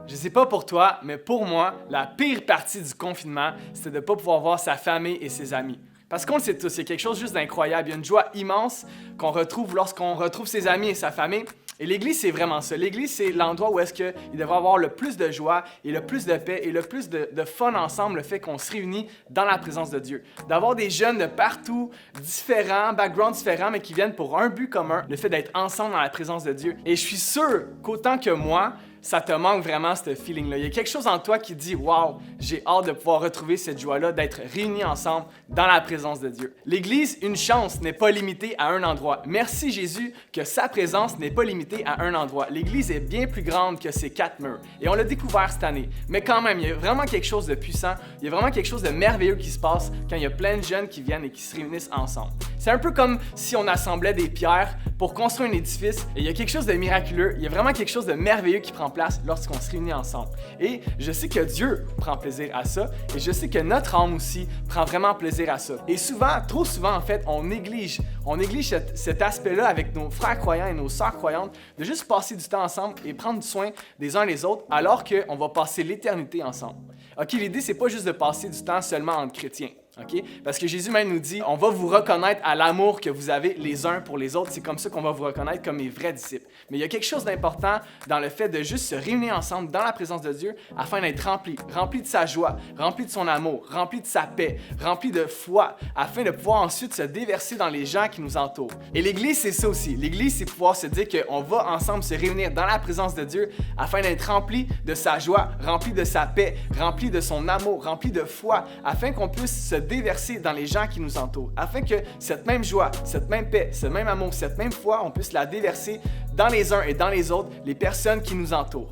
Je sais pas pour toi, mais pour moi, la pire partie du confinement, c'était de ne pas pouvoir voir sa famille et ses amis. Parce qu'on le sait tous, c'est quelque chose juste d'incroyable. Il y a une joie immense qu'on retrouve lorsqu'on retrouve ses amis et sa famille. Et l'Église, c'est vraiment ça. L'Église, c'est l'endroit où est-ce qu'il devrait avoir le plus de joie et le plus de paix et le plus de fun ensemble, le fait qu'on se réunit dans la présence de Dieu. D'avoir des jeunes de partout, différents, backgrounds différents, mais qui viennent pour un but commun, le fait d'être ensemble dans la présence de Dieu. Et je suis sûr qu'autant que moi, ça te manque vraiment ce feeling-là. Il y a quelque chose en toi qui dit « Wow, j'ai hâte de pouvoir retrouver cette joie-là, d'être réunis ensemble dans la présence de Dieu. » L'Église, une chance, n'est pas limitée à un endroit. Merci Jésus que sa présence n'est pas limitée à un endroit. L'Église est bien plus grande que ces 4 murs. Et on l'a découvert cette année. Mais quand même, il y a vraiment quelque chose de puissant, il y a vraiment quelque chose de merveilleux qui se passe quand il y a plein de jeunes qui viennent et qui se réunissent ensemble. C'est un peu comme si on assemblait des pierres pour construire un édifice et il y a quelque chose de miraculeux, il y a vraiment quelque chose de merveilleux qui prend place lorsqu'on se réunit ensemble. Et je sais que Dieu prend plaisir à ça et je sais que notre âme aussi prend vraiment plaisir à ça. Et souvent, trop souvent en fait, on néglige cet aspect-là avec nos frères croyants et nos sœurs croyantes, de juste passer du temps ensemble et prendre soin des uns des autres alors qu'on va passer l'éternité ensemble. OK, l'idée, c'est pas juste de passer du temps seulement entre chrétiens. Okay? Parce que Jésus même nous dit, on va vous reconnaître à l'amour que vous avez les uns pour les autres. C'est comme ça qu'on va vous reconnaître comme mes vrais disciples. Mais il y a quelque chose d'important dans le fait de juste se réunir ensemble dans la présence de Dieu afin d'être rempli de sa joie, rempli de son amour, rempli de sa paix, rempli de foi, afin de pouvoir ensuite se déverser dans les gens qui nous entourent. Et l'Église, c'est ça aussi. L'Église, c'est pouvoir se dire qu'on va ensemble se réunir dans la présence de Dieu afin d'être rempli de sa joie, rempli de sa paix, rempli de son amour, rempli de foi, afin qu'on puisse se déverser dans les gens qui nous entourent, afin que cette même joie, cette même paix, ce même amour, cette même foi, on puisse la déverser dans les uns et dans les autres, les personnes qui nous entourent.